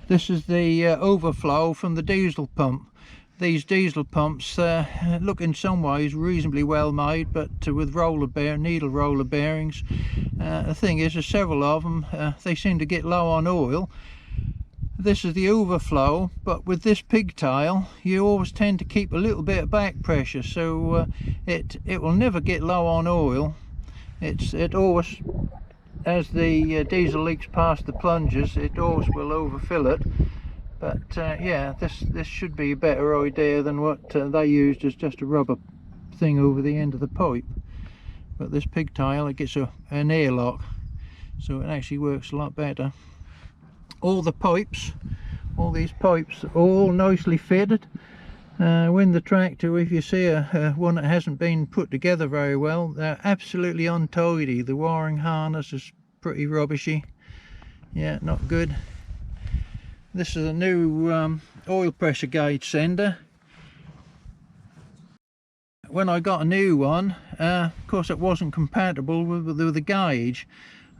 This is the overflow from the diesel pump. These diesel pumps look in some ways reasonably well made, but with needle roller bearings. The thing is, there's several of them, they seem to get low on oil. This is the overflow, but with this pigtail you always tend to keep a little bit of back pressure, so it will never get low on oil. It always, as the diesel leaks past the plungers, it always will overfill it. But yeah, this should be a better idea than what they used as just a rubber thing over the end of the pipe. But this pigtail, it gets an airlock, so it actually works a lot better. All the pipes, all these pipes, all nicely fitted. When the tractor, if you see one that hasn't been put together very well, they're absolutely untidy. The wiring harness is pretty rubbishy. Yeah, not good. This is a new oil pressure gauge sender. When I got a new one, of course it wasn't compatible with the gauge.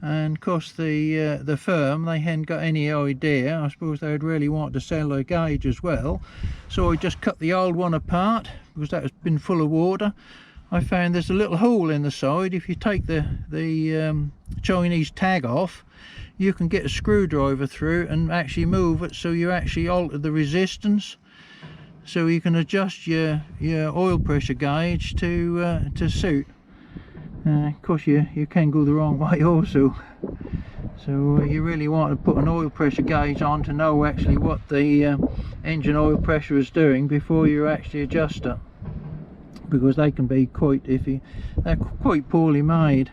And of course the firm, they hadn't got any idea. I suppose they'd really want to sell their gauge as well, so I just cut the old one apart because that has been full of water. I found there's a little hole in the side. If you take the Chinese tag off, you can get a screwdriver through and actually move it, so you actually alter the resistance, so you can adjust your oil pressure gauge to suit. Of course you can go the wrong way also, so you really want to put an oil pressure gauge on to know actually what the engine oil pressure is doing before you actually adjust it, because they can be quite iffy. They're quite poorly made.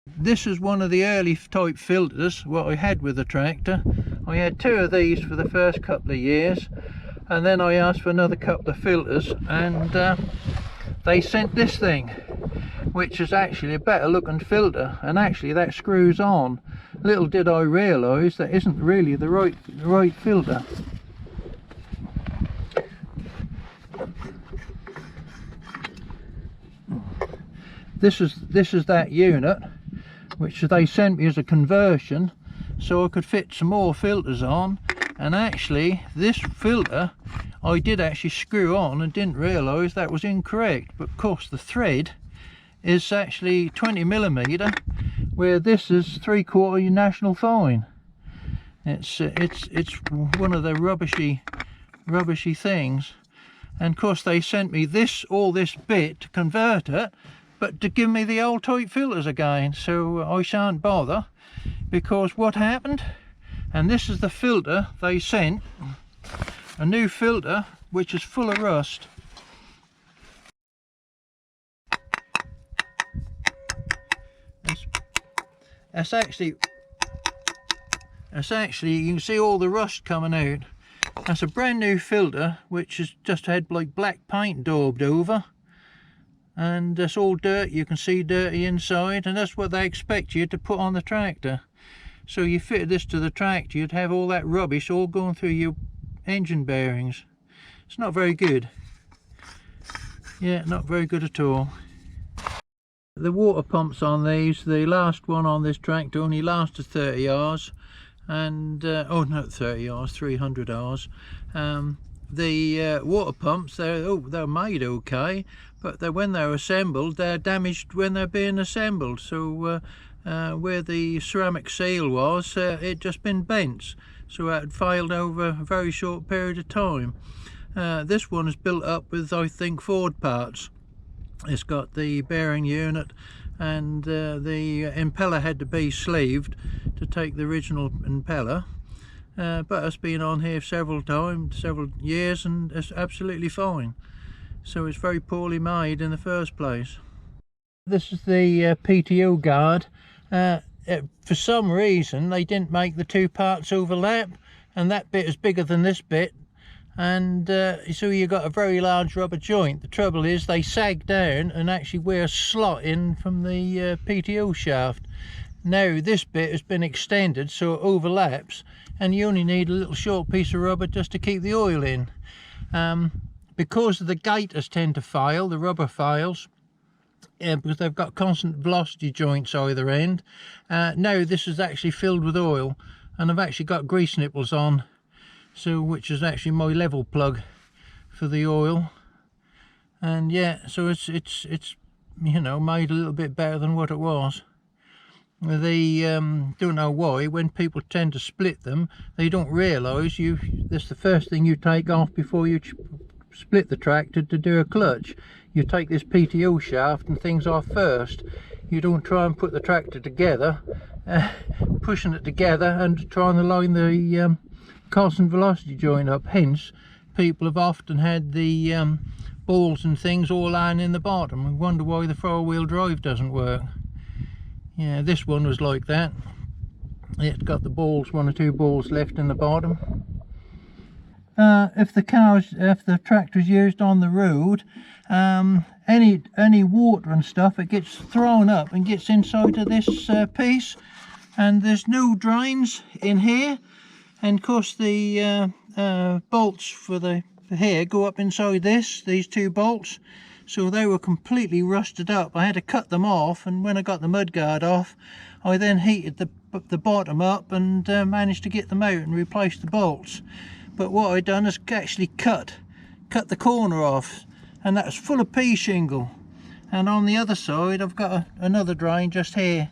This is one of the early type filters what I had with the tractor. I had two of these for the first couple of years, and then I asked for another couple of filters, and they sent this thing, which is actually a better looking filter, and actually that screws on. Little did I realise that isn't really the right filter. This is that unit which they sent me as a conversion, so I could fit some more filters on. And actually this filter I did actually screw on and didn't realise that was incorrect, but of course the thread is actually 20mm, where this is 3/4 National Fine. It's one of the rubbishy things. And of course they sent me all this bit to convert it, but to give me the old type filters again, so I shan't bother. Because what happened, and this is the filter they sent, a new filter which is full of rust. That's actually you can see all the rust coming out. That's a brand new filter which has just had like black paint daubed over, and it's all dirt. You can see dirty inside, and that's what they expect you to put on the tractor. So you fitted this to the tractor, you'd have all that rubbish all going through your engine bearings. It's not very good. Yeah, not very good at all. The water pumps on these, the last one on this tractor only lasted 30 hours, and oh, not 30 hours, 300 hours. The water pumps, they're made okay, but when they're assembled, they're damaged when they're being assembled. So where the ceramic seal was, it just been bent, so it had failed over a very short period of time. This one is built up with, I think, Ford parts. It's got the bearing unit, and the impeller had to be sleeved to take the original impeller, but it's been on here several years, and it's absolutely fine. So it's very poorly made in the first place. This is the PTO guard. For some reason they didn't make the two parts overlap, and that bit is bigger than this bit, and so you got a very large rubber joint. The trouble is they sag down and actually wear a slot in from the PTO shaft. Now this bit has been extended so it overlaps, and you only need a little short piece of rubber just to keep the oil in. Because the gaiters tend to fail, the rubber files, because they've got constant velocity joints either end. Now this is actually filled with oil, and I've actually got grease nipples on, so which is actually my level plug for the oil. And yeah, so it's you know, made a little bit better than what it was. They don't know why, when people tend to split them, they don't realise that's the first thing you take off before you split the tractor to do a clutch. You take this PTO shaft and things off first. You don't try and put the tractor together, pushing it together and trying to line the constant velocity joint up. Hence, people have often had the balls and things all lying in the bottom and wonder why the 4-wheel drive doesn't work. Yeah, this one was like that. It's got the balls, 1 or 2 balls left in the bottom. If the tractor's used on the road, any water and stuff, it gets thrown up and gets inside of this piece, and there's no drains in here, and of course the bolts for the hair go up inside these 2 bolts, so they were completely rusted up. I had to cut them off, and when I got the mudguard off, I then heated the bottom up and managed to get them out and replace the bolts. But what I done is actually cut the corner off, and that's full of pea shingle. And on the other side I've got another drain just here,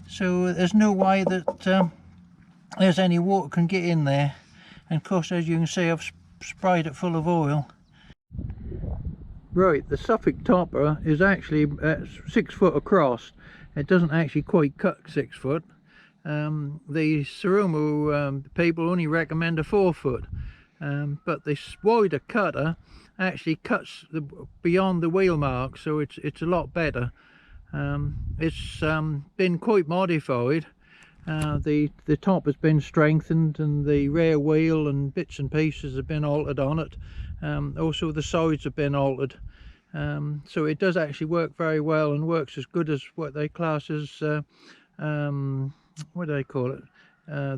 so there's no way that there's any water can get in there. And of course, as you can see, I've sprayed it full of oil. Right, the Suffolk topper is actually 6 foot across. It doesn't actually quite cut 6 foot. The Siromer people only recommend a 4 foot, but this wider cutter actually cuts beyond the wheel mark, so it's a lot better. It's been quite modified. The top has been strengthened, and the rear wheel and bits and pieces have been altered on it. Also the sides have been altered, so it does actually work very well, and works as good as what they class as what do they call it,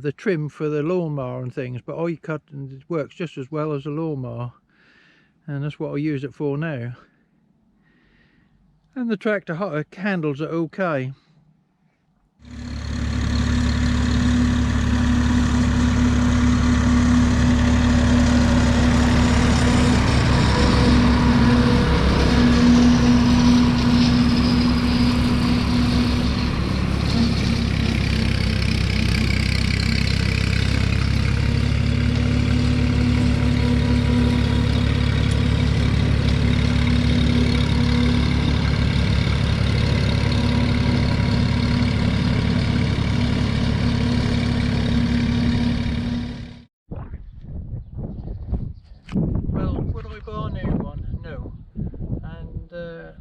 the trim for the lawnmower and things. But I cut, and it works just as well as a lawnmower, and that's what I use it for now. And the tractor handles it okay.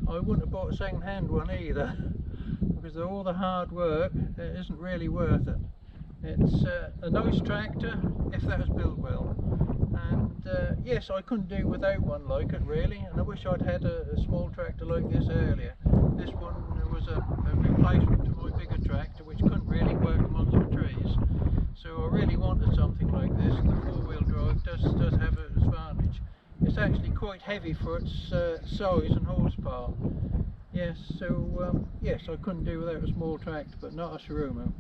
I wouldn't have bought a second-hand one either, because all the hard work, it isn't really worth it. It's a nice tractor if that was built well, and yes, I couldn't do without one like it really, and I wish I'd had a small tractor like this earlier. This one was a replacement to my bigger tractor, which couldn't really work amongst the trees, so I really wanted something like this. The 4-wheel drive does have an advantage. It's actually quite heavy for its size and horsepower. Yes, so yes, I couldn't do without a small tractor, but not a Siromer.